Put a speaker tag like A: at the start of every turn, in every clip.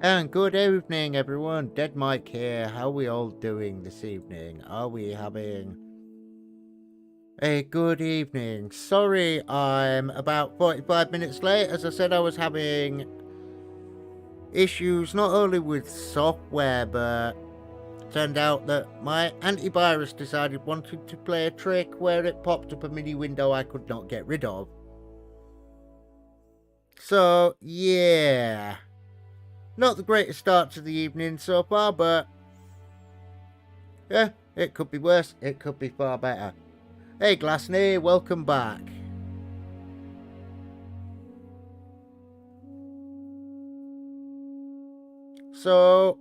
A: And good evening, everyone. Dead Mike here. How are we all doing this evening? Are we having a good evening? Sorry, I'm about 45 minutes late. As I said, I was having issues not only with software, but turned out that my antivirus decided wanted to play a trick where it popped up a mini window I could not get rid of. So, yeah. Not the greatest start to the evening so far, but yeah, it could be worse. It could be far better. Hey, Glassney, welcome back. So,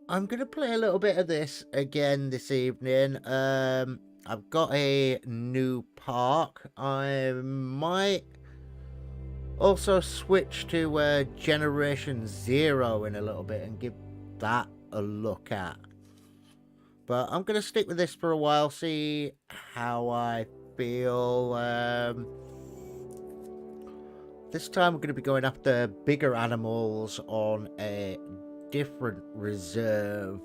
A: I'm going to play a little bit of this again this evening. I've got a new park. I might also switch to Generation Zero in a little bit and give that a look at. But I'm going to stick with this for a while, see how I feel. This time we're going to be going after bigger animals on a different reserve.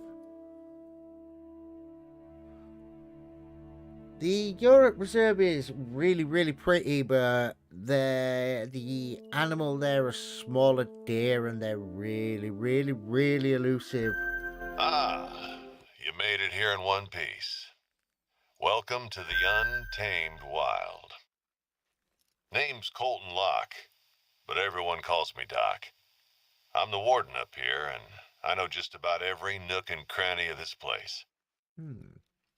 A: The Europe reserve is really pretty, but the animal there are smaller deer and they're really elusive.
B: Ah, you made it here in one piece. Welcome to the untamed wild. Name's Colton Locke, but everyone calls me Doc. I'm the warden up here, and I know just about every nook and cranny of this place.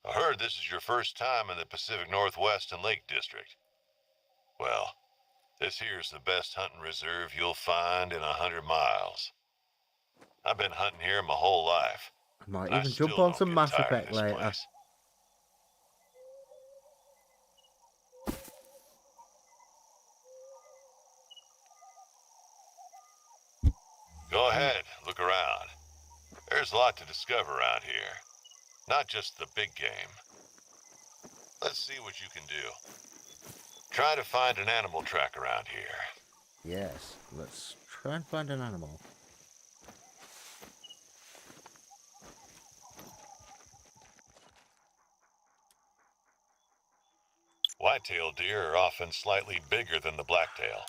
B: I heard this is your first time in the Pacific Northwest and Lake District. Well, this here's the best hunting reserve you'll find in 100 miles. I've been hunting here my whole life.
A: I might
B: I
A: even jump
B: still
A: on
B: don't
A: some
B: get
A: Mass
B: tired of
A: Effect
B: this
A: later.
B: place. Go ahead, look around. There's a lot to discover around here. Not just the big game. Let's see what you can do. Try to find an animal track around here.
A: Yes, let's try and find an animal.
B: Whitetail deer are often slightly bigger than the blacktail,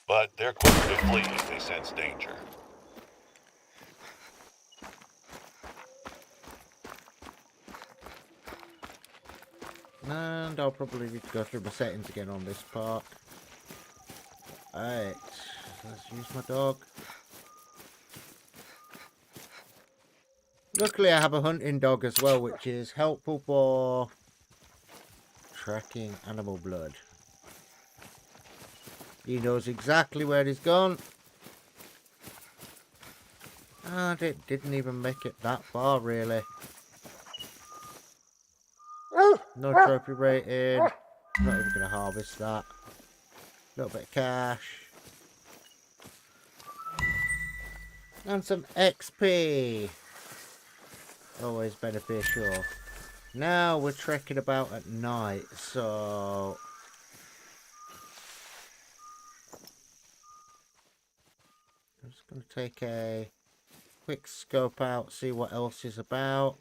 B: but they're quicker to flee if they sense danger.
A: And I'll probably need to go through my settings again on this part. Alright, let's use my dog. Luckily I have a hunting dog as well, which is helpful for tracking animal blood. He knows exactly where he's gone. And it didn't even make it that far, really. No trophy rating. Not even going to harvest that. A little bit of cash. And some XP. Always beneficial. Now we're trekking about at night, so I'm just going to take a quick scope out, see what else is about.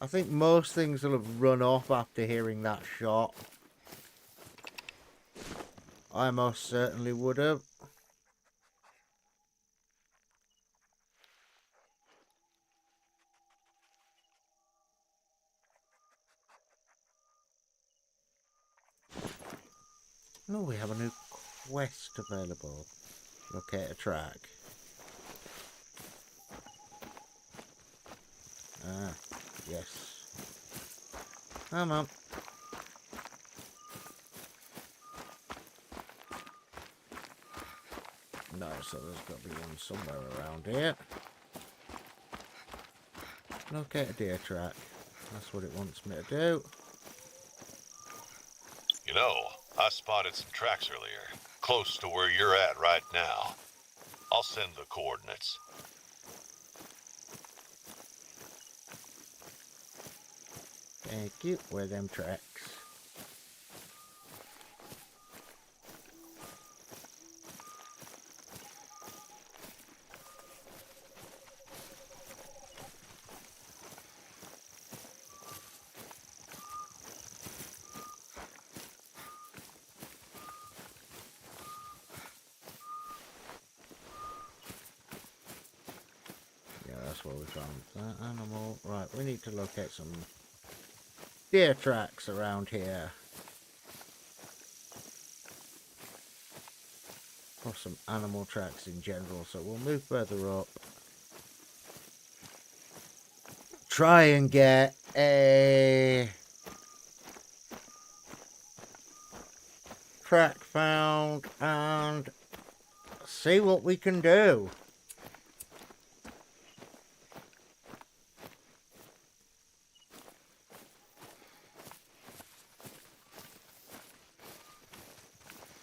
A: I think most things will have run off after hearing that shot. I most certainly would have. Oh, we have a new quest available. Locate a track. Ah, yes. Come on. No, so there's got to be one somewhere around here. Locate a deer track. That's what it wants me to do.
B: You know, I spotted some tracks earlier, close to where you're at right now. I'll send the coordinates.
A: Thank you. Where are them tracks? found that animal. Right, we need to locate some deer tracks around here. Or some animal tracks in general, so we'll move further up. Try and get a track found and see what we can do.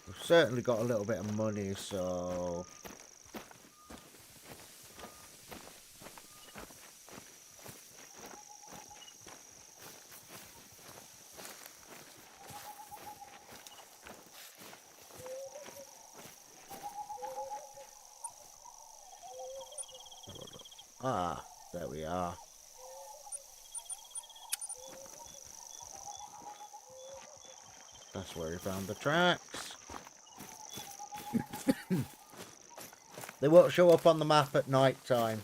A: We've certainly got a little bit of money, so there we are. That's where we found the tracks. They won't show up on the map at night time.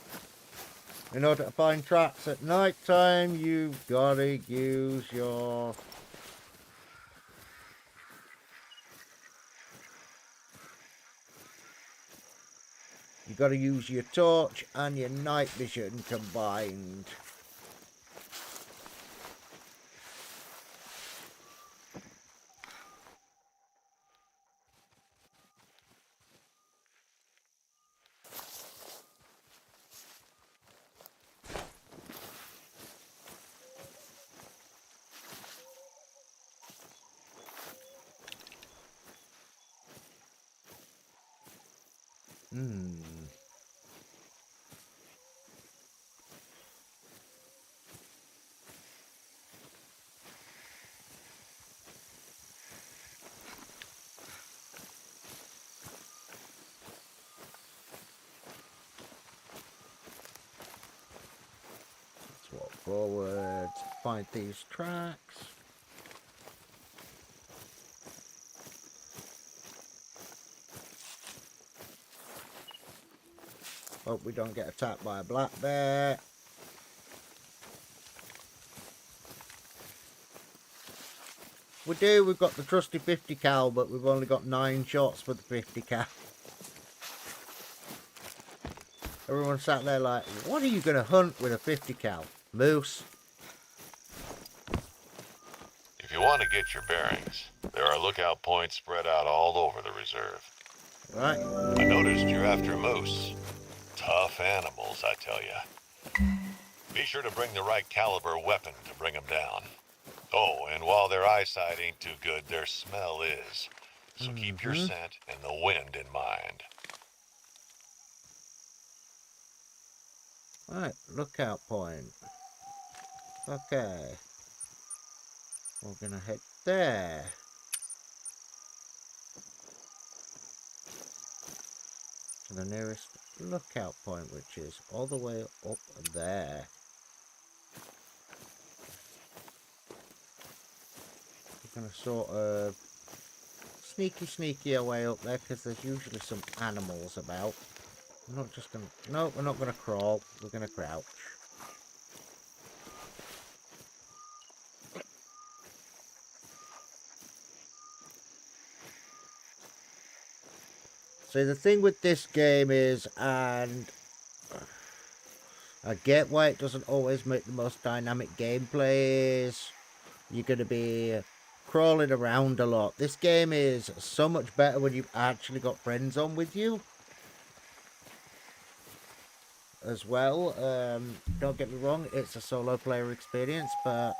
A: In order to find tracks at night time, you've got to use your... You've got to use your torch and your night vision combined. Let's walk forward, find these tracks. Hope we don't get attacked by a black bear. We do, we've got the trusty 50 cal, but we've only got 9 shots for the 50 cal. Everyone sat there like, what are you going to hunt with a 50 cal? Moose.
B: If you want to get your bearings, there are lookout points spread out all over the reserve.
A: Right.
B: I noticed you're after moose. Tough animals, I tell ya. Be sure to bring the right caliber weapon to bring them down. Oh, and while their eyesight ain't too good, their smell is. So keep your scent and the wind in mind.
A: Right, lookout point. Okay. We're gonna head there. To the nearest lookout point, which is all the way up there. We're gonna sort of sneaky our way up there, because there's usually some animals about. We're not just gonna... No, we're not gonna crawl. We're gonna crouch. See, the thing with this game is, and I get why it doesn't always make the most dynamic gameplay, is you're going to be crawling around a lot. This game is so much better when you've actually got friends on with you as well. Don't get me wrong, it's a solo player experience, but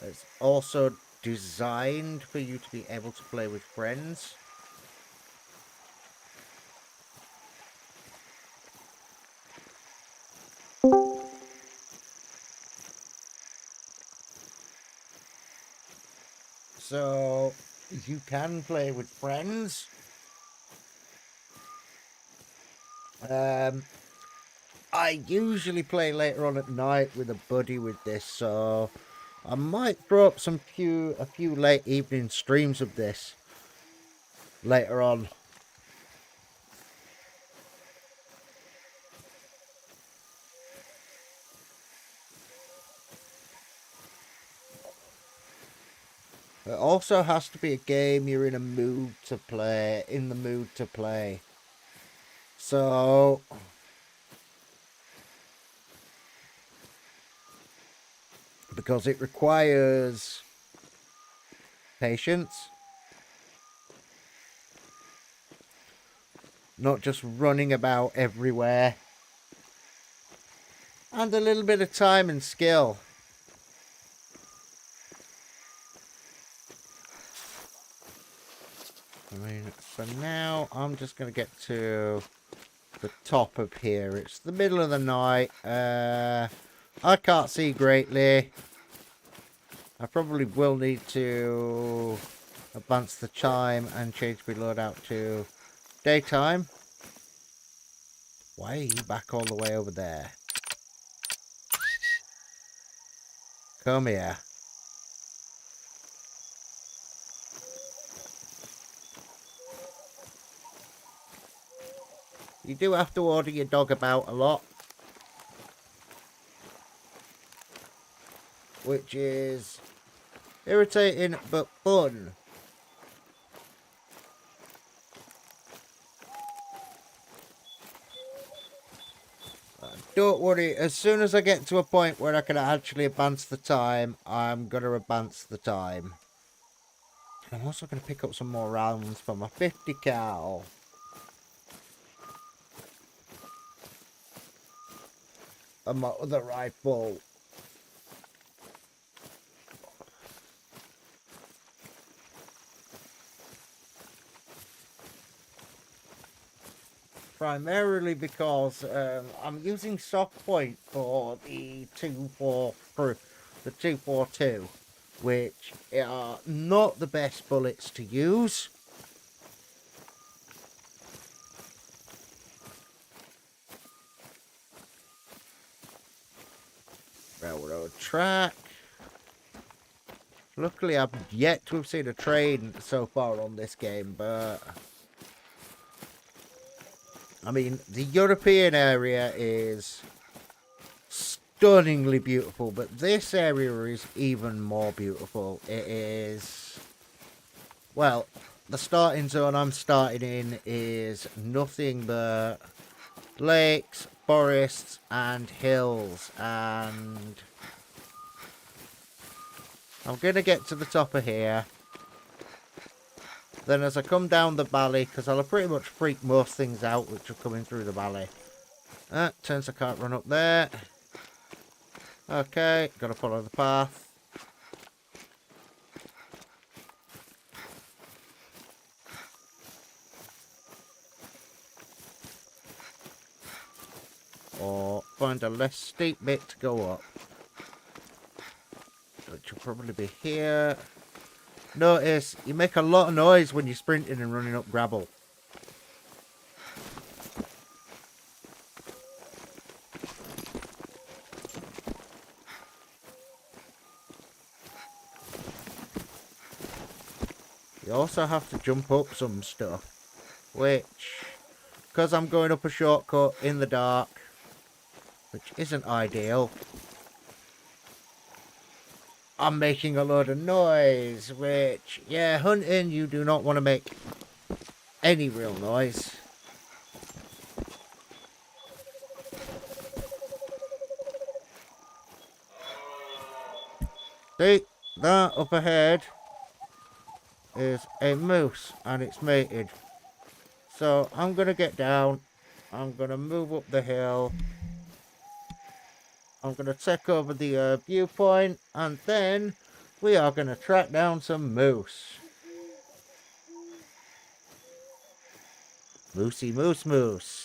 A: it's also designed for you to be able to play with friends. So you can play with friends. I usually play later on at night with a buddy with this, so I might throw up a few late evening streams of this later on. It also has to be a game you're in the mood to play. So, because it requires patience, not just running about everywhere, and a little bit of time and skill. I mean, for now, I'm just going to get to the top of here. It's the middle of the night. I can't see greatly. I probably will need to advance the time and change my loadout to daytime. Why are you back all the way over there? Come here. You do have to order your dog about a lot, which is irritating but fun. Don't worry, as soon as I get to a point where I can actually advance the time, I'm going to advance the time. I'm also going to pick up some more rounds for my 50 cal. And my other rifle. Primarily because I'm using soft point for the 242, which are not the best bullets to use. Railroad track. Luckily, I've yet to have seen a train so far on this game, but I mean, the European area is stunningly beautiful, but this area is even more beautiful. It is, well, the starting zone I'm starting in is nothing but lakes, forests, and hills, and I'm gonna get to the top of here. Then as I come down the valley, because I'll pretty much freak most things out which are coming through the valley. Turns I can't run up there. Okay, gotta follow the path. Or find a less steep bit to go up. Which will probably be here. Notice, you make a lot of noise when you're sprinting and running up gravel. You also have to jump up some stuff. Which, because I'm going up a shortcut in the dark, which isn't ideal, I'm making a load of noise, which, yeah, hunting, you do not want to make any real noise. See, that up ahead is a moose, and it's mated. So, I'm going to get down, I'm going to move up the hill, I'm going to take over the viewpoint, and then we are going to track down some moose. Moosey moose moose.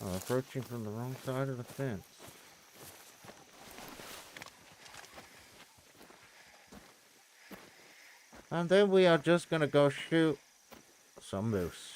A: I'm approaching from the wrong side of the fence. And then we are just going to go shoot some moose.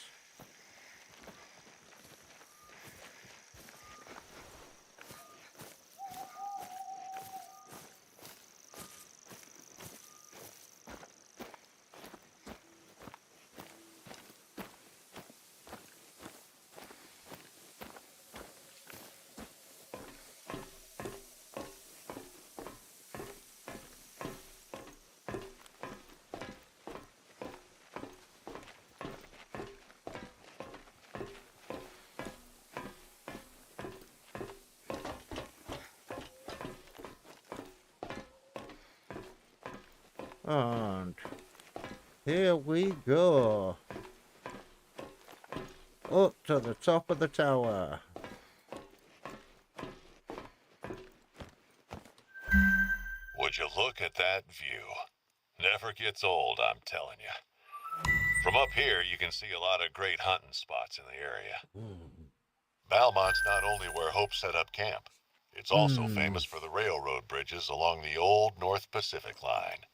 A: And here we go. Up to the top of the tower.
B: Would you look at that view? Never gets old, I'm telling you. From up here, you can see a lot of great hunting spots in the area. Valmont's not only where Hope set up camp, it's also famous for the railroad bridges along the old North Pacific line.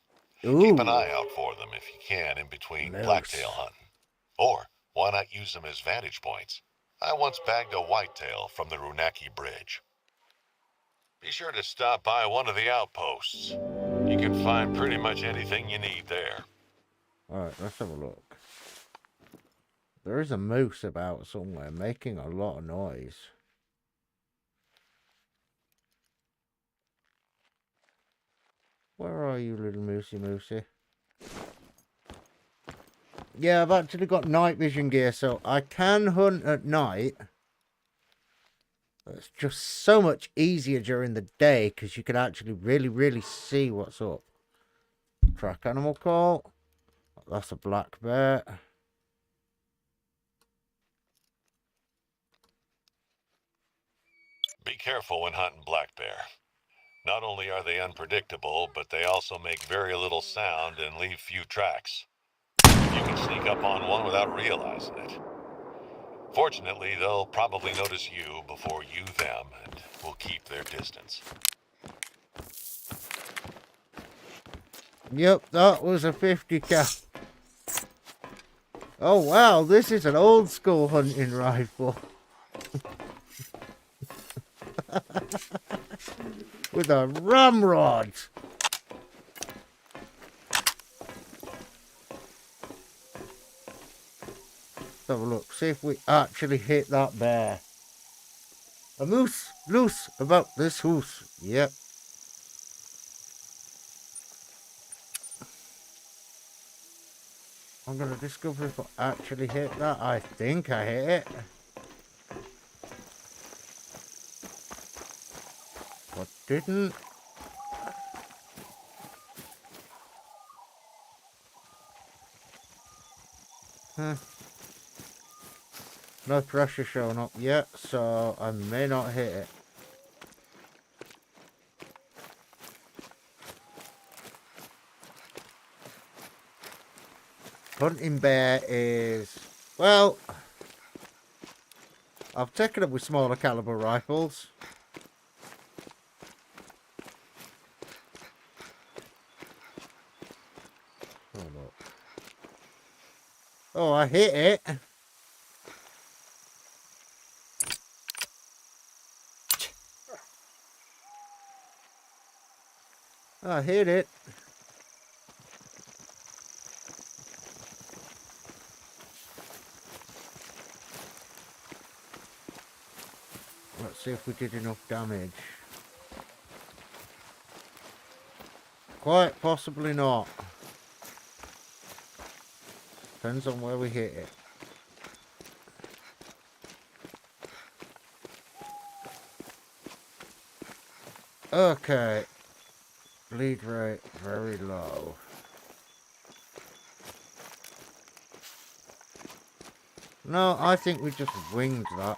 B: Keep an eye out for them if you can in between blacktail hunting. Or why not use them as vantage points? I once bagged a whitetail from the Runaki Bridge. Be sure to stop by one of the outposts. You can find pretty much anything you need there.
A: Alright, let's have a look. There is a moose about somewhere making a lot of noise. Where are you, little moosey? Yeah, I've actually got night vision gear, so I can hunt at night. It's just so much easier during the day because you can actually really see what's up. Track animal call. That's a black bear.
B: Be careful when hunting black bear. Not only are they unpredictable, but they also make very little sound and leave few tracks. You can sneak up on one without realizing it. Fortunately, they'll probably notice you before you them and will keep their distance.
A: Yep, that was a 50 cal. Oh wow, this is an old school hunting rifle. With a ramrod. Let's have a look, see if we actually hit that bear. A moose loose about this hoose. Yep. I'm gonna discover if I actually hit that. I think I hit it. But didn't. Huh. No pressure showing up yet, so I may not hit it. Hunting bear is, well, I've taken up with smaller caliber rifles. Oh, I hit it. I hit it. Let's see if we did enough damage. Quite possibly not. Depends on where we hit it. Okay. Bleed rate very low. No, I think we just winged that.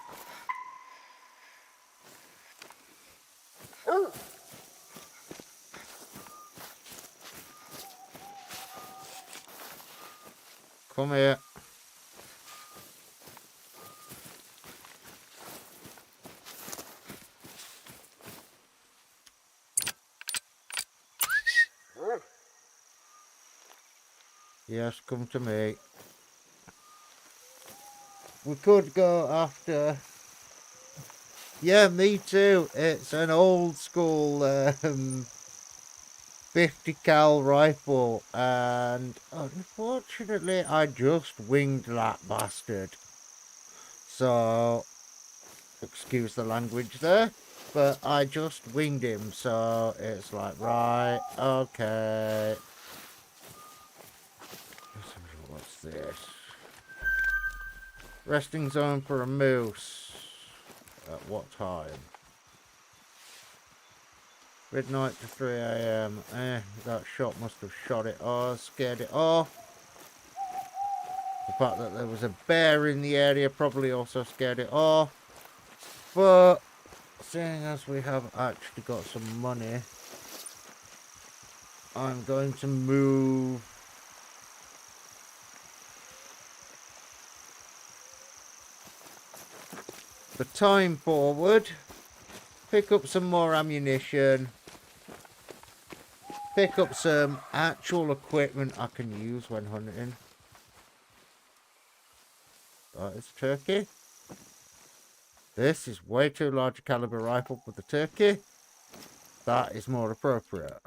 A: Come here. Yes, come to me. We could go after... Yeah, me too. It's an old school 50 cal rifle, and unfortunately I just winged that bastard. So, excuse the language there, but I just winged him, so it's like, right, okay. What's this? Resting zone for a moose. At what time? Midnight to 3 AM. that shot must have shot it or scared it off. The fact that there was a bear in the area probably also scared it off. But seeing as we have actually got some money, I'm going to move the time forward, pick up some more ammunition, pick up some actual equipment I can use when hunting. That is turkey. This is way too large a caliber rifle for the turkey. That is more appropriate.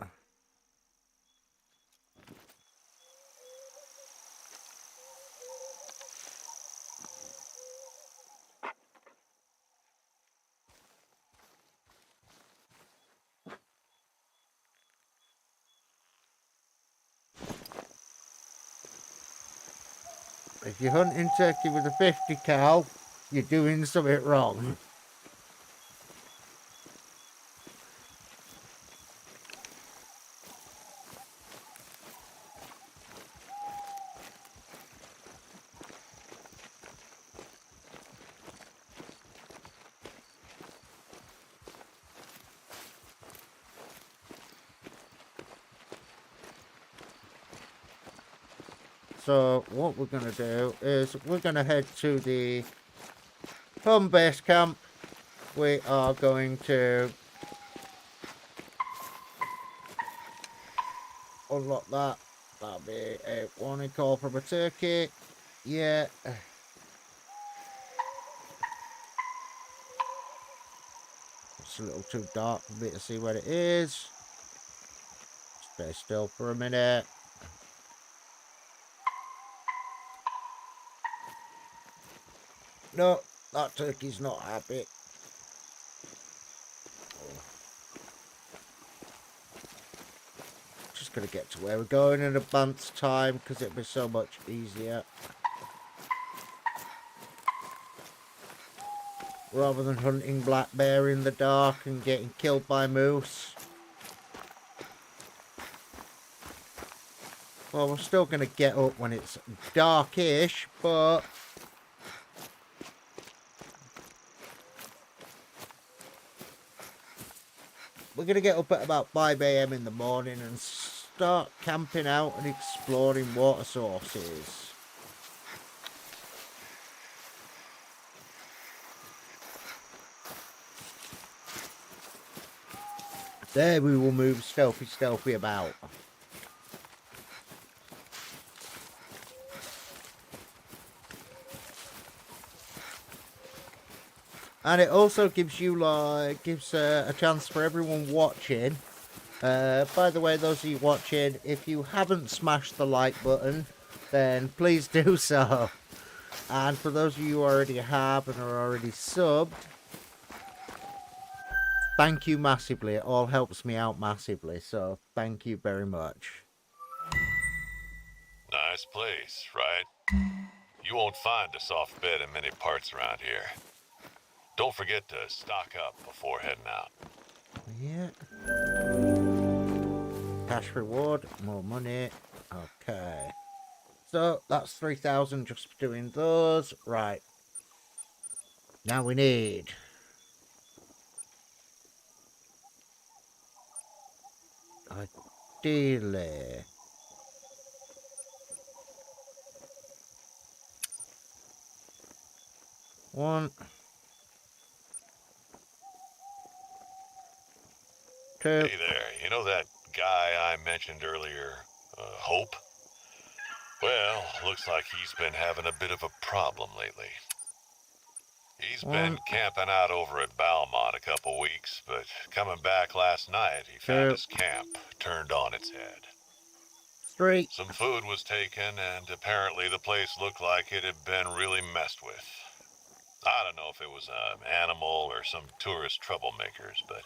A: If you're hunting turkey with a 50 cal, you're doing something wrong. So what we're going to do is we're going to head to the home base camp. We are going to unlock that. That'll be a warning call from a turkey. Yeah. It's a little too dark for me to see what it is. Stay still for a minute. No, that turkey's not happy. Just gonna get to where we're going in advance time because it'll be so much easier. Rather than hunting black bear in the dark and getting killed by moose. Well, we're still gonna get up when it's darkish, but we're going to get up at about 5 AM in the morning and start camping out and exploring water sources. There we will move stealthy about. And it also gives you a chance for everyone watching. By the way, those of you watching, if you haven't smashed the like button, then please do so. And for those of you who already have and are already subbed, thank you massively. It all helps me out massively. So thank you very much.
B: Nice place, right? You won't find a soft bed in many parts around here. Don't forget to stock up before heading out.
A: Yeah. Cash reward, more money. Okay. So that's 3,000 just for doing those. Right. Now we need ideally one, two.
B: Hey there, you know that guy I mentioned earlier, Hope? Well, looks like he's been having a bit of a problem lately. He's been camping out over at Balmont a couple weeks, but coming back last night, he found his camp turned on its head.
A: 3.
B: Some food was taken, and apparently the place looked like it had been really messed with. I don't know if it was an animal or some tourist troublemakers, but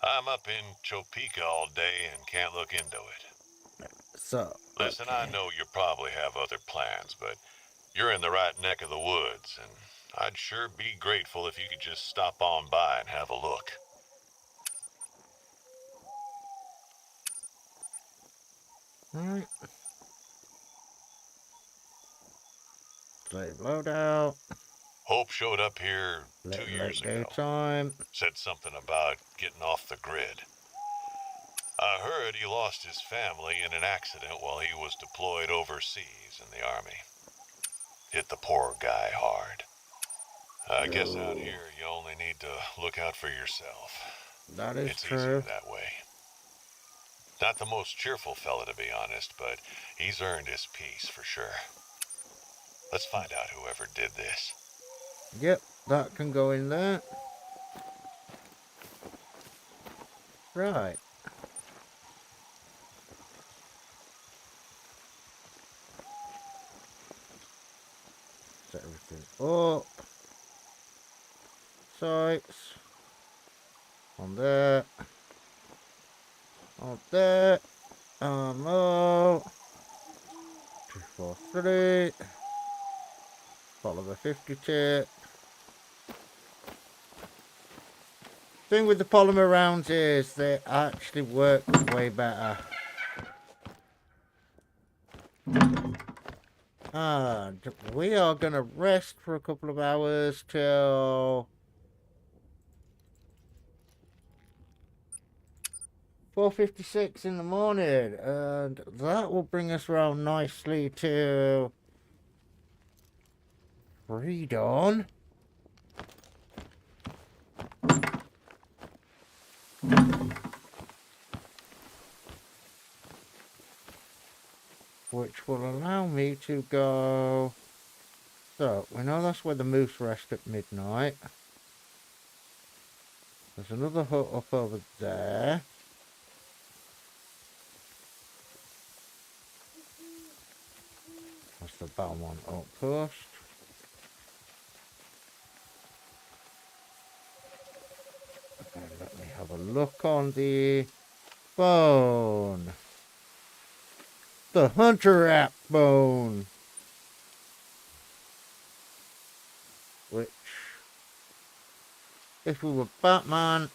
B: I'm up in Topeka all day and can't look into it.
A: So,
B: Listen, I know you probably have other plans, but you're in the right neck of the woods, and I'd sure be grateful if you could just stop on by and have a look.
A: Right. Slave loadout.
B: Hope showed up here 2 years
A: Late
B: ago.
A: daytime.
B: Said something about getting off the grid. I heard he lost his family in an accident while he was deployed overseas in the army. Hit the poor guy hard. I guess out here you only need to look out for yourself.
A: That is
B: It's easier
A: true.
B: that way. Not the most cheerful fella, to be honest, but he's earned his peace for sure. Let's find out whoever did this.
A: Yep, that can go in there. Right. Set everything up. Sights. On there. On there. Ammo. 243. Follow the 50 tip. Thing with the polymer rounds is they actually work way better. And we are going to rest for a couple of hours till 4:56 in the morning, and that will bring us round nicely to pre-dawn. Which will allow me to go. So we know that's where the moose rest at midnight. There's another hut up over there. That's the Belmont outpost. And let me have a look on the phone. The hunter app phone. Which, if we were Batman,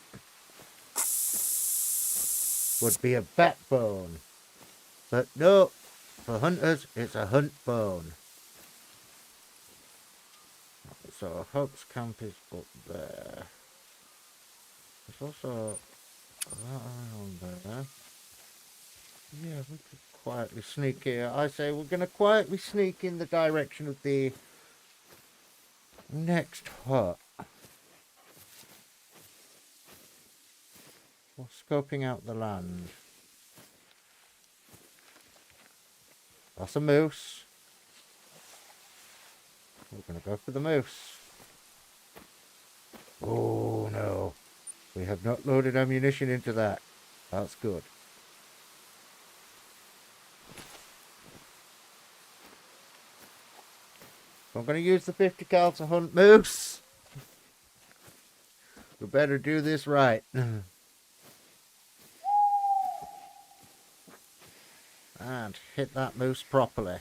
A: would be a bat phone. But no, for hunters, it's a hunt phone. So Hope's camp is up there. There's also that around there. Yeah, we could quietly sneak here. I say we're going to quietly sneak in the direction of the next hut. We're scoping out the land. That's a moose. We're going to go for the moose. Oh no. We have not loaded ammunition into that. That's good. I'm going to use the 50 cal to hunt moose. We better do this right. And hit that moose properly.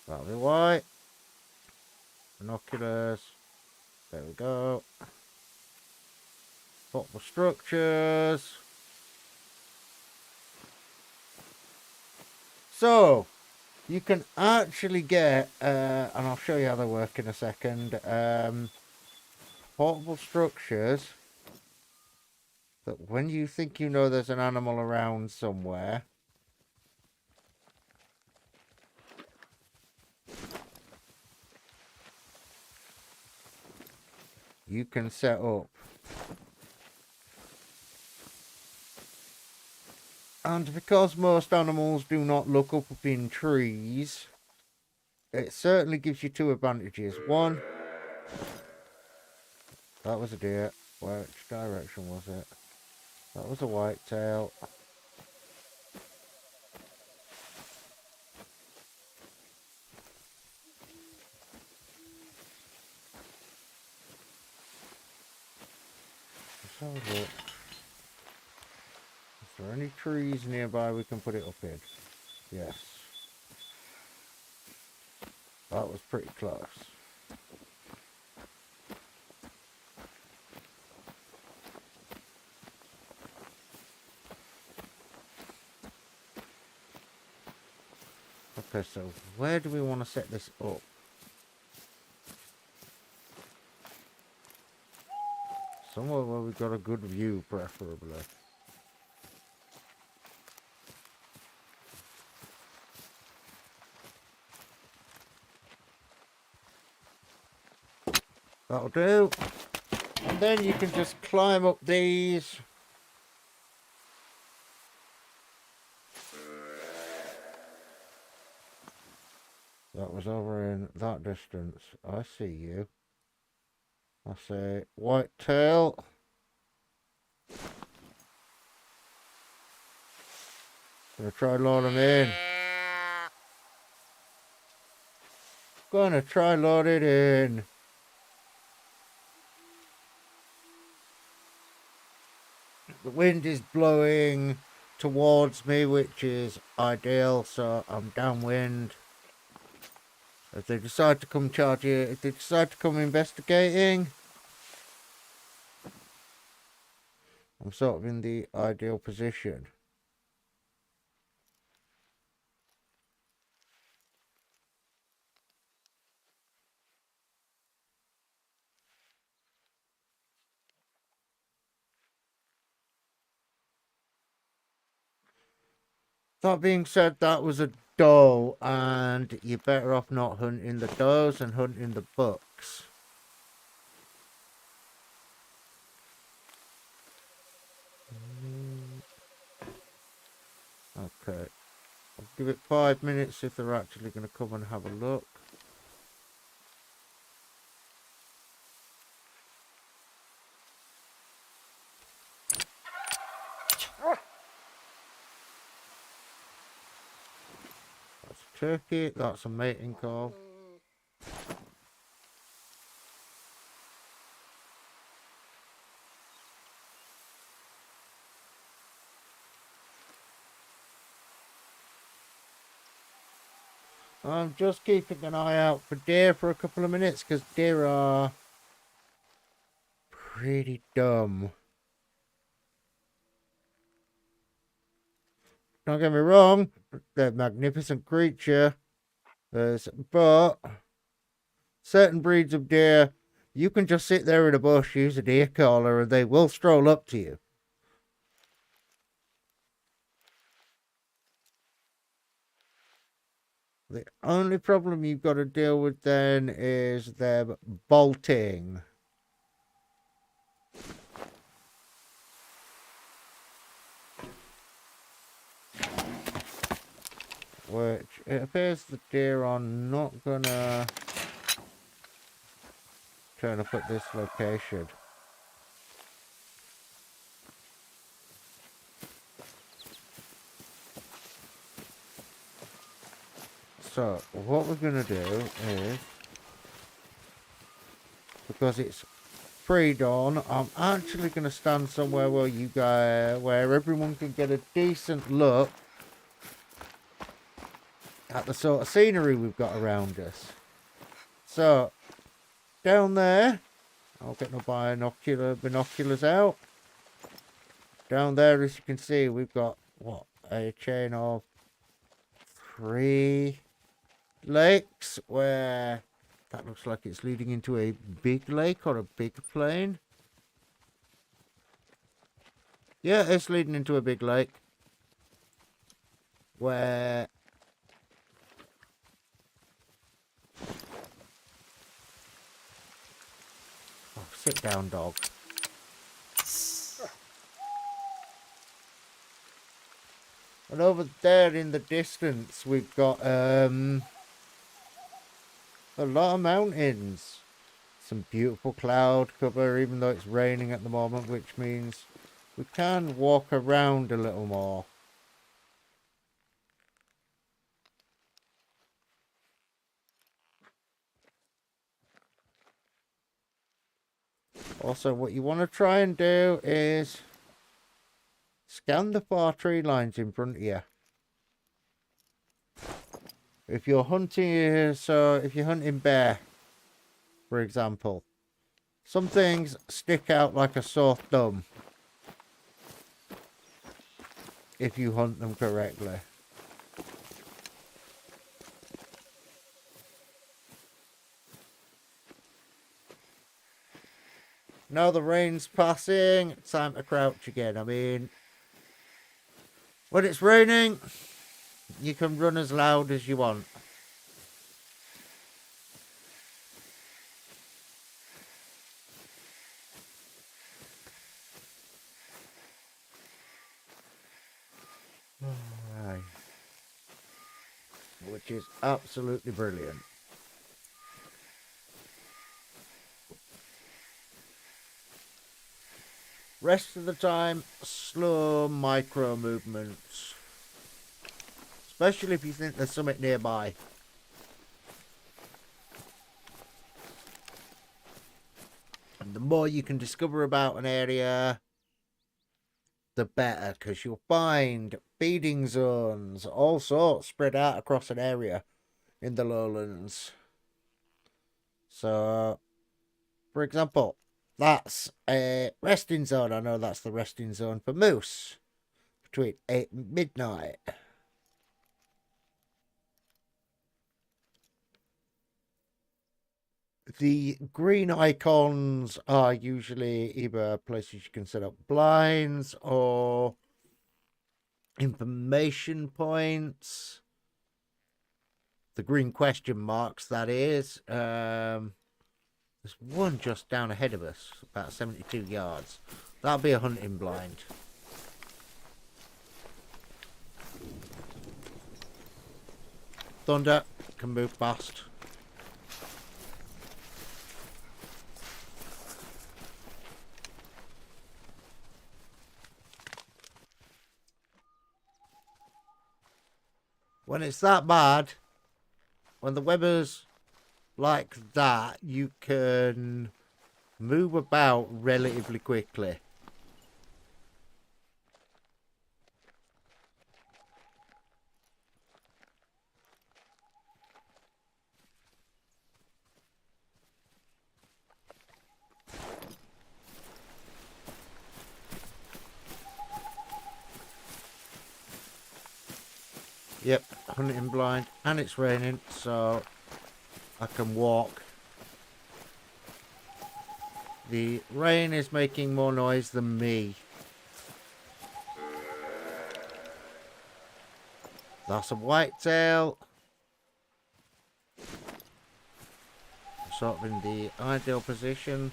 A: That'll be white. Binoculars. There we go. Portable structures. So, you can actually get, and I'll show you how they work in a second, portable structures that when you think you know there's an animal around somewhere, you can set up. And because most animals do not look up in trees, it certainly gives you two advantages. One, that was a deer. Which direction was it? That was a whitetail. Let's have a look. Is there any trees nearby we can put it up in? Yes. That was pretty close. Okay, so where do we want to set this up? Somewhere where we've got a good view, preferably. That'll do. And then you can just climb up these. That was over in that distance. I see you. I say white tail. Gonna try load them in. Gonna try load it in. The wind is blowing towards me, which is ideal, so I'm downwind. If they decide to come charging, if they decide to come investigating, I'm sort of in the ideal position. That being said, that was a doe, and you're better off not hunting the does and hunting the bucks. Okay. I'll give it 5 minutes if they're actually going to come and have a look. That's a turkey. That's a mating call. I'm just keeping an eye out for deer for a couple of minutes because deer are pretty dumb. Don't get me wrong, they're a magnificent creature. But certain breeds of deer, you can just sit there in a bush, use a deer caller, and they will stroll up to you. The only problem you've got to deal with then is them bolting. Which it appears the deer are not gonna turn up at this location. So what we're gonna do is, because it's pre-dawn, I'm actually gonna stand somewhere where everyone can get a decent look at the sort of scenery we've got around us. So down there, I'll get my binoculars out. Down there, as you can see, we've got what, a chain of 3 lakes where that looks like it's leading into a big lake or a big plain. Yeah, it's leading into a big lake where sit down, dog. And over there in the distance, we've got a lot of mountains. Some beautiful cloud cover, even though it's raining at the moment, which means we can walk around a little more. Also, what you want to try and do is scan the far tree lines in front of you. If you're hunting, if you're hunting bear, for example, some things stick out like a sore thumb if you hunt them correctly. Now the rain's passing. Time to crouch again. I mean, when it's raining, you can run as loud as you want. Right. Which is absolutely brilliant. Rest of the time, slow micro movements. Especially if you think there's something nearby. And the more you can discover about an area, the better, because you'll find feeding zones, all sorts spread out across an area in the lowlands. So, for example, that's a resting zone. I know that's the resting zone for moose between 8 and midnight. The green icons are usually either places you can set up blinds or information points. The green question marks, that is. There's one just down ahead of us, about 72 yards. That'll be a hunting blind. Thunder can move fast. When it's that bad, when the weather's like that, you can move about relatively quickly. Yep, hunting blind, and it's raining, so I can walk. The rain is making more noise than me. That's a whitetail. Sort of in the ideal position.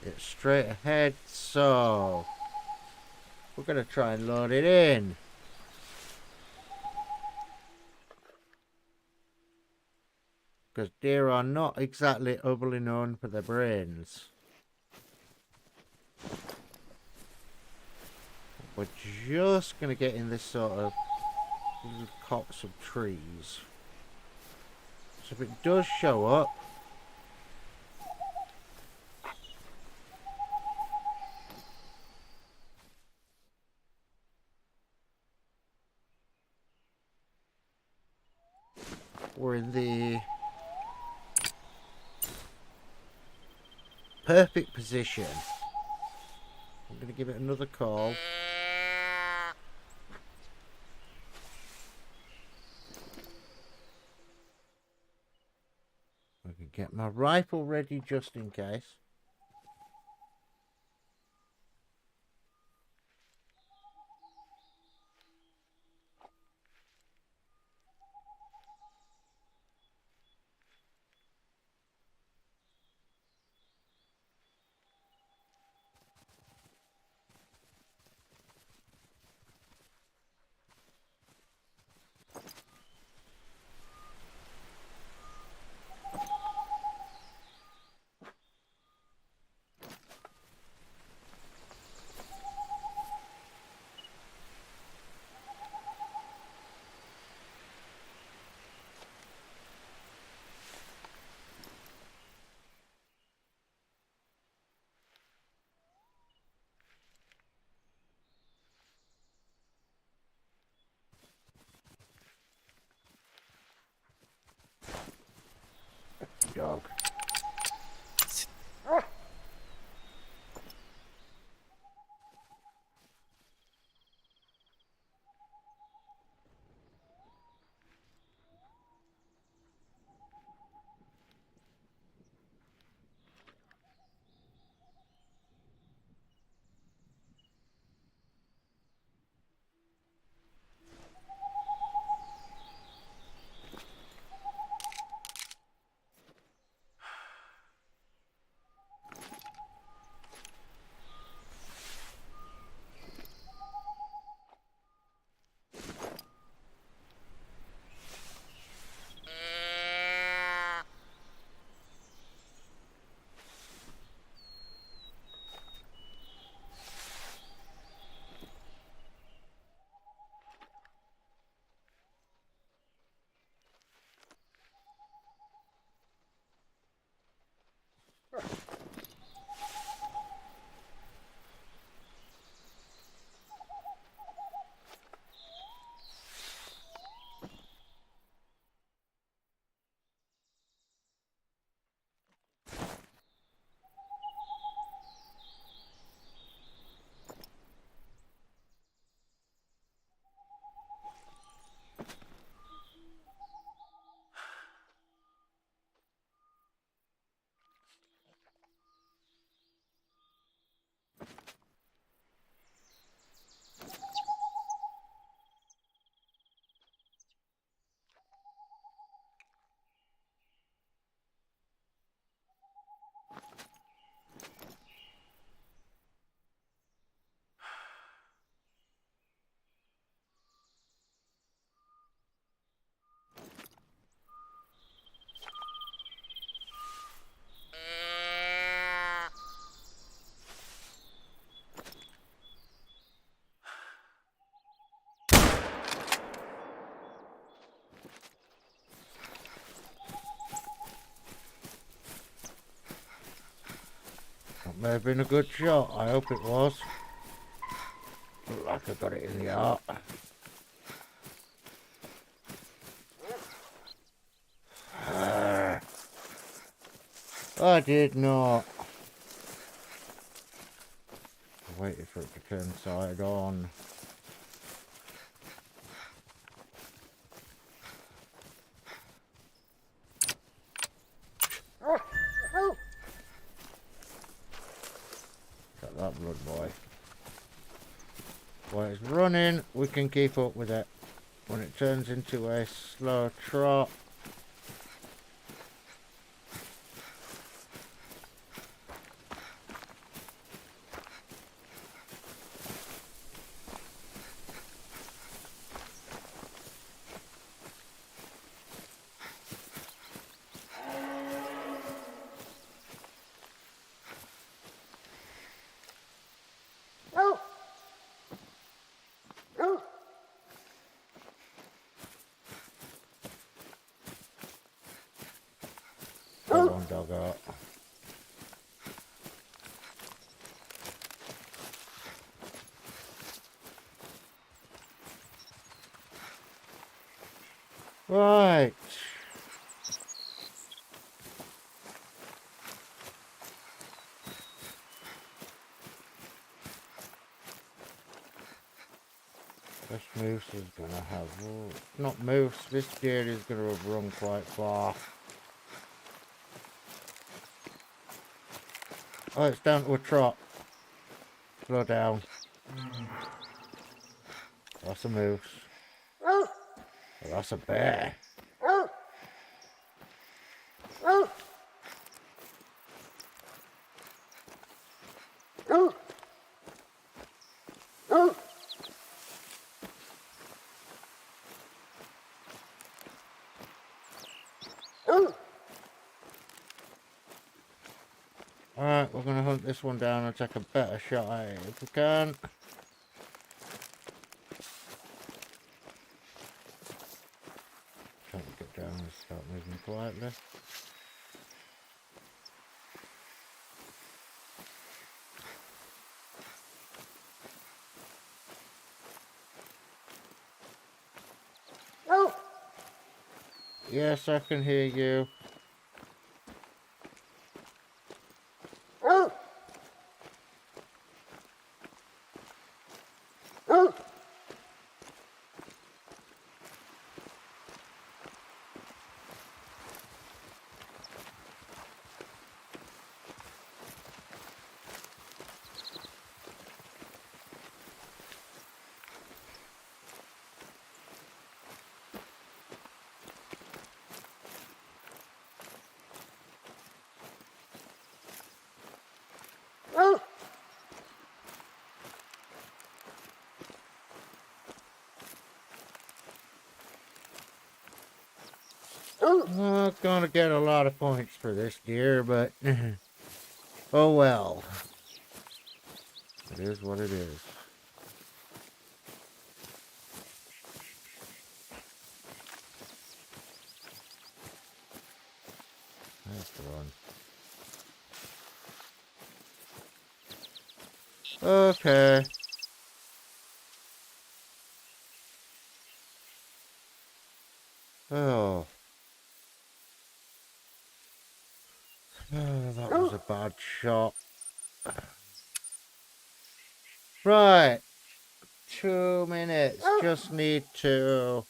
A: It's straight ahead, so we're going to try and load it in. Because deer are not exactly overly known for their brains. We're just going to get in this sort of little copse of trees. So if it does show up, we're in the perfect position. I'm going to give it another call. I can get my rifle ready just in case. Dog. may have been a good shot. I hope it was. Look like I got it in the heart. I did not. I waited for it to turn side on. Got that blood boy. While it's running, we can keep up with it. When it turns into a slow trot, come on, doggo. Right. This moose is gonna have, not moose, this deer is gonna have run quite far. Oh, it's down to a trot. Slow down. That's a moose. Oh, that's a bear. Alright, we're gonna hunt this one down and take a better shot at it if we can. Trying to get down and start moving quietly. Yes, I can hear you. Not gonna get a lot of points for this deer, but oh well. It is what it is. That's the one. Okay. Oh. Oh, that was a bad shot. Right. 2 minutes. Just need to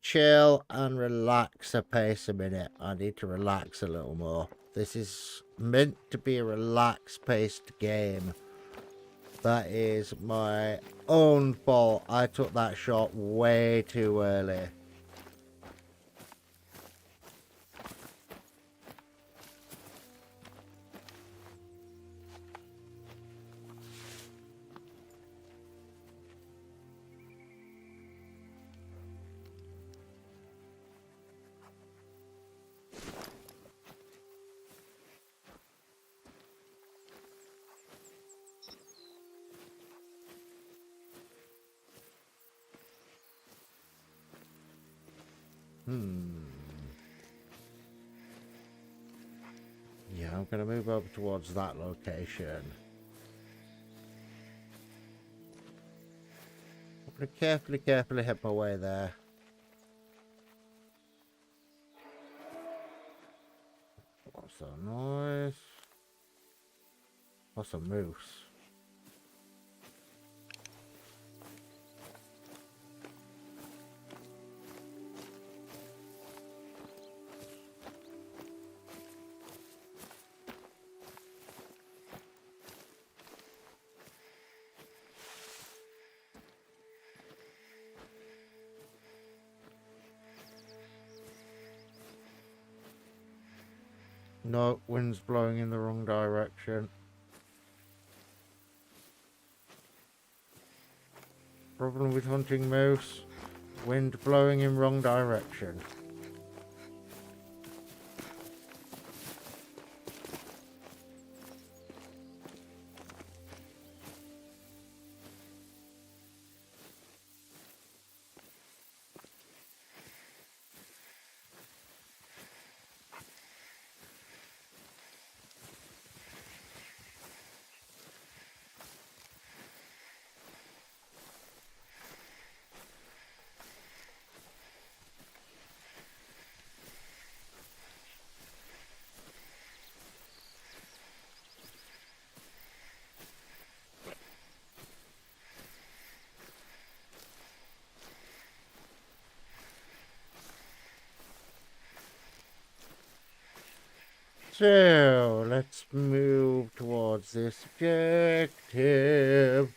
A: chill and relax a pace a minute. I need to relax a little more. This is meant to be a relaxed paced game. That is my own fault. I took that shot way too early. Yeah, I'm going to move over towards that location. I'm going to carefully head my way there. What's that noise? What's a moose? No, wind's blowing in the wrong direction. Problem with hunting moose. Wind blowing in wrong direction. So, let's move towards this objective.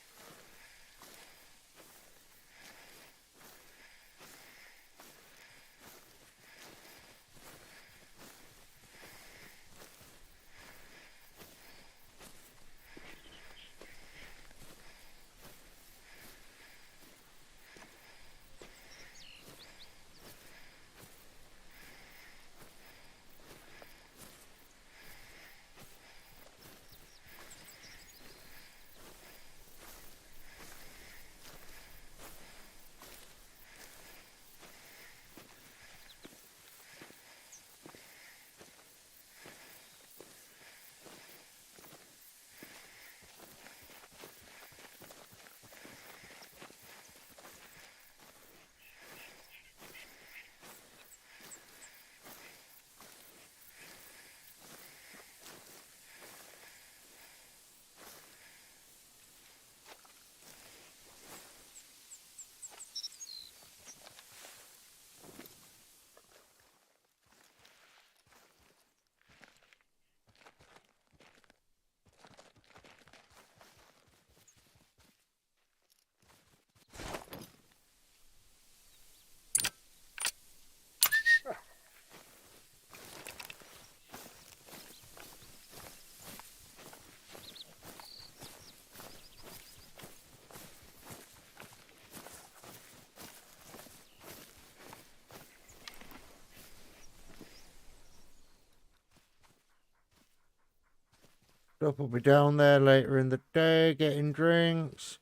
A: Stuff will be down there later in the day, getting drinks,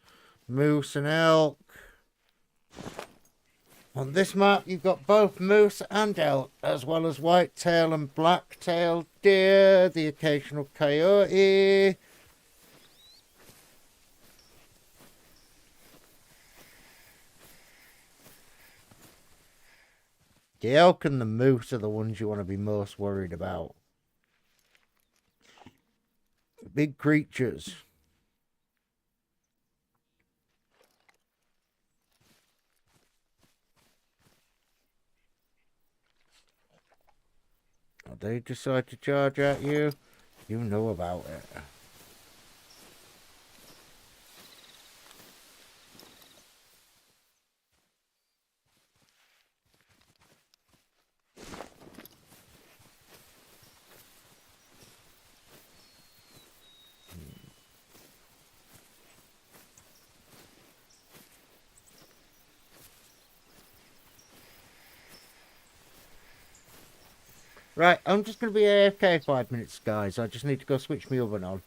A: moose and elk. On this map, you've got both moose and elk, as well as whitetail and blacktail deer, the occasional coyote. The elk and the moose are the ones you want to be most worried about. Big creatures. If they decide to charge at you, you know about it. Right, I'm just going to be AFK 5 minutes, guys. I just need to go switch my oven on.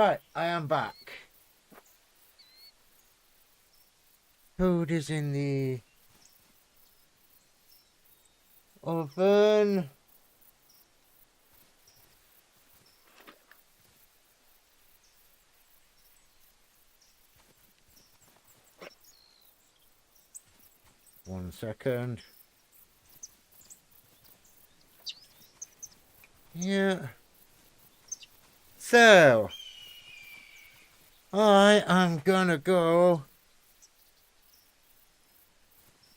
A: Right, I am back. Food is in the oven. One second. Yeah. So, I am gonna go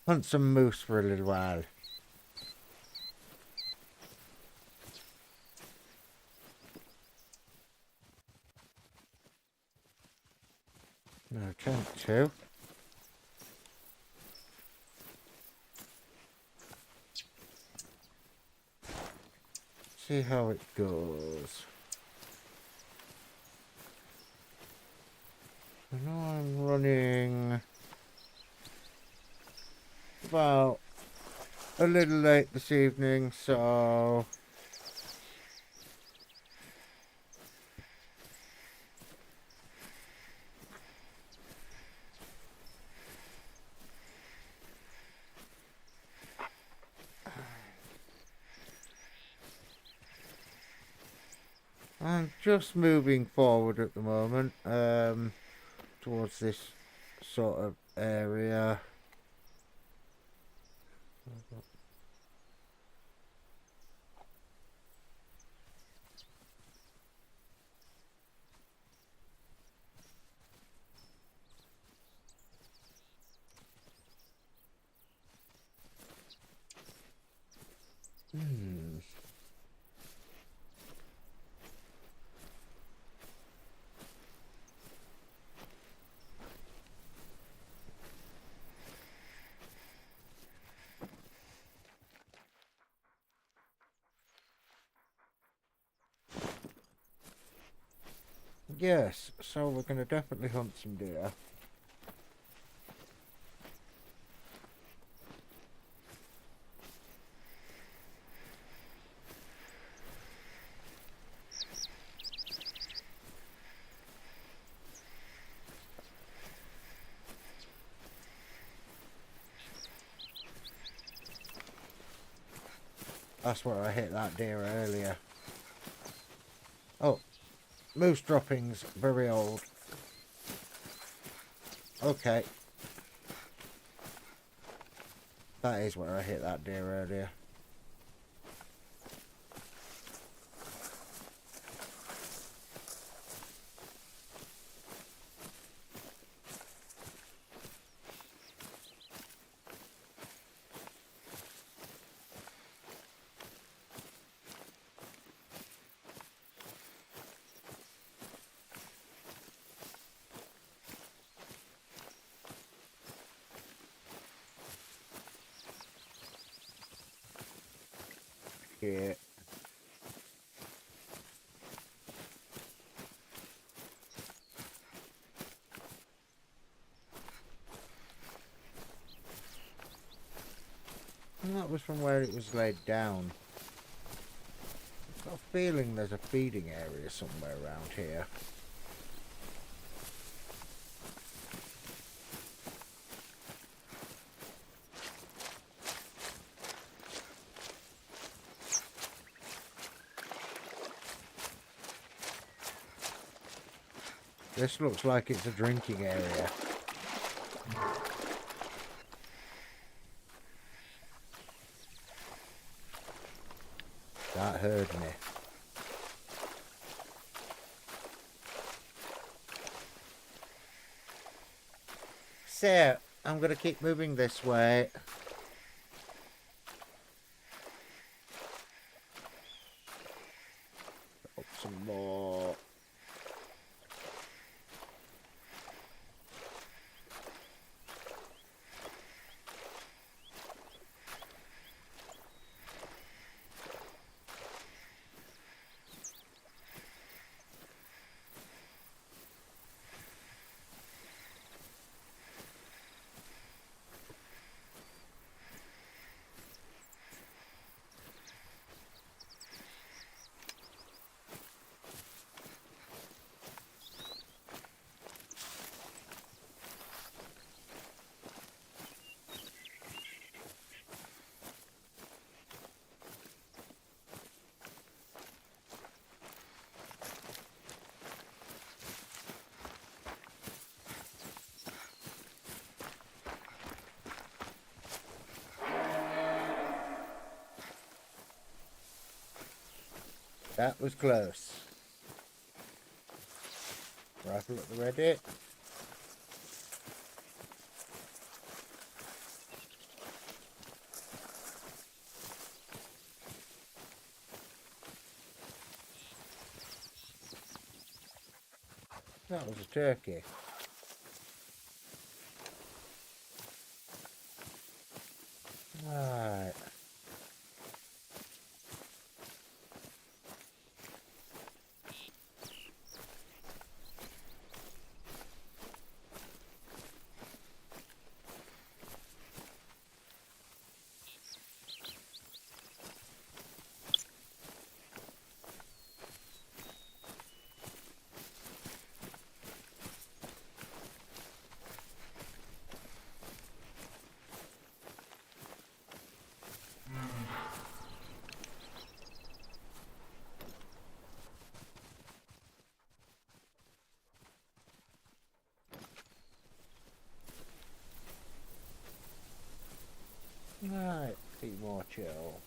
A: hunt some moose for a little while. No attempt to. See how it goes. I know I'm running about a little late this evening, so I'm just moving forward at the moment, towards this sort of area. Hmm. Yes, so we're going to definitely hunt some deer. That's where I hit that deer earlier. Oh, moose droppings, very old. Okay. That is where I hit that deer earlier. Yeah. And that was from where it was laid down. I've got a feeling there's a feeding area somewhere around here. This looks like it's a drinking area. That heard me. So, I'm going to keep moving this way. Up some more. That was close. Rifle at the ready. That was a turkey. Right. Right. Be more chill.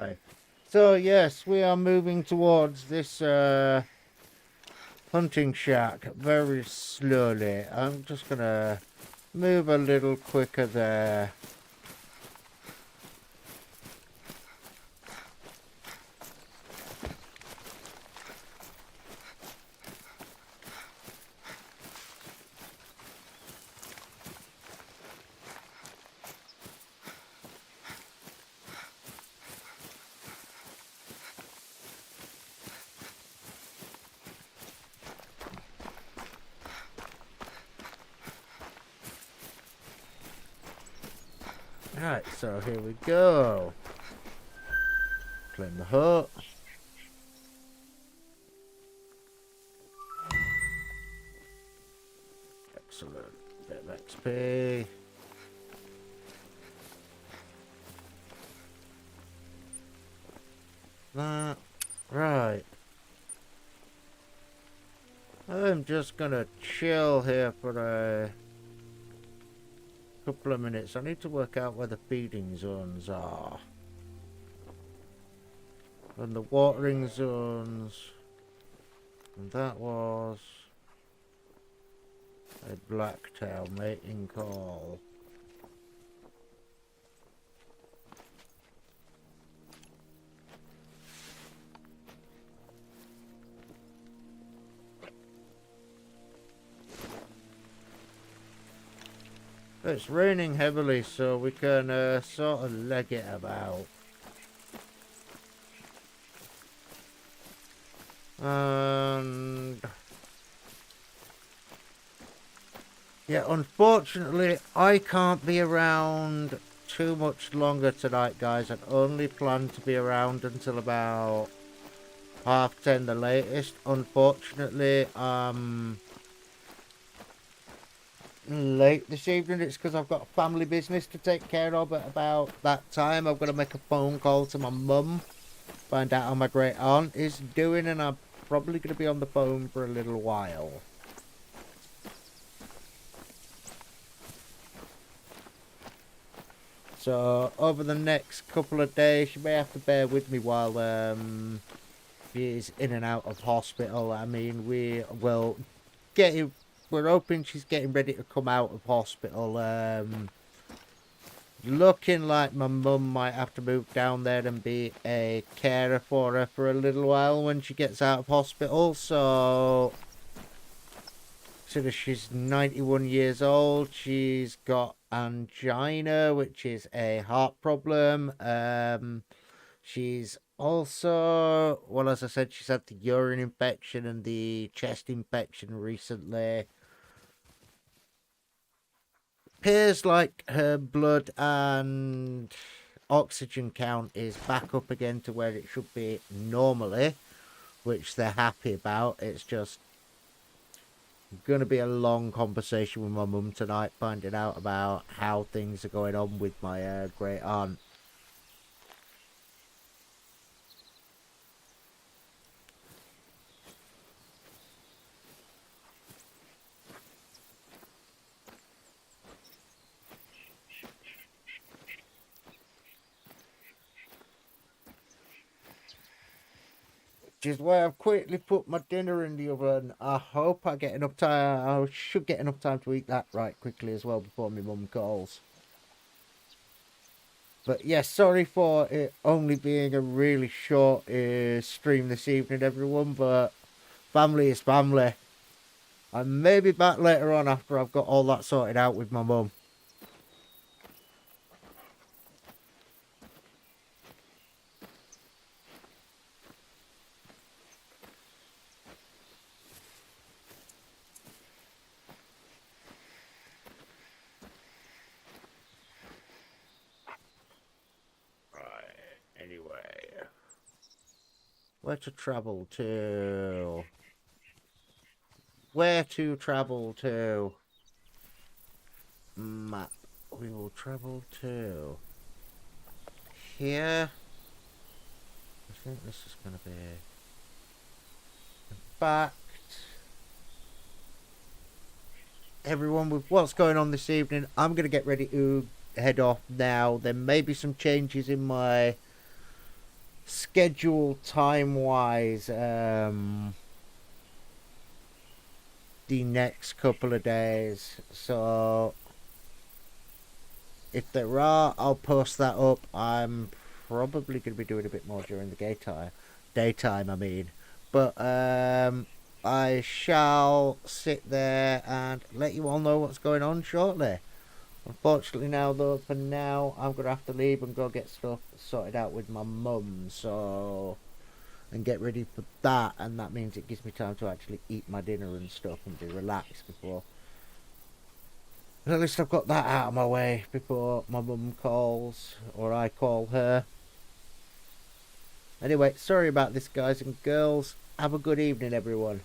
A: Right. So yes, we are moving towards this hunting shack very slowly. I'm just gonna move a little quicker there. Right, so here we go. Claim the hut. Excellent. Bit of XP. That. Right. I'm just gonna chill here for a couple of minutes. I need to work out where the feeding zones are. And the watering zones. And that was a blacktail mating call. It's raining heavily, so we can sort of leg it about. And yeah, unfortunately, I can't be around too much longer tonight, guys. I'd only planned to be around until about 10:30 the latest. Unfortunately, late this evening. It's because I've got family business to take care of at about that time. I've got to make a phone call to my mum, find out how my great aunt is doing, and I'm probably going to be on the phone for a little while. So over the next couple of days, you may have to bear with me while she's in and out of hospital. I mean, we're hoping she's getting ready to come out of hospital. Looking like my mum might have to move down there and be a carer for her for a little while when she gets out of hospital. So she's 91 years old. She's got angina, which is a heart problem. She's also, well, as I said, she's had the urine infection and the chest infection recently. Appears like her blood and oxygen count is back up again to where it should be normally, which they're happy about. It's just going to be a long conversation with my mum tonight, finding out about how things are going on with my great aunt. Which is why I've quickly put my dinner in the oven. I hope I get enough time. I should get enough time to eat that right quickly as well before my mum calls. But yes, sorry for it only being a really short stream this evening, everyone. But family is family. I may be back later on after I've got all that sorted out with my mum. Right, anyway. Where to travel to? Where to travel to? Map. We will travel to here. I think this is going to be. In fact, everyone, with what's going on this evening, I'm going to get ready to head off now. There may be some changes in my schedule time wise. The next couple of days. So if there are, I'll post that up. I'm probably going to be doing a bit more during the daytime, I mean. But I shall sit there and let you all know what's going on shortly. Unfortunately now, though, for now, I'm going to have to leave and go get stuff sorted out with my mum. So, and get ready for that. And that means it gives me time to actually eat my dinner and stuff and be relaxed before. At least I've got that out of my way before my mum calls or I call her. Anyway, sorry about this, guys and girls. Have a good evening, everyone.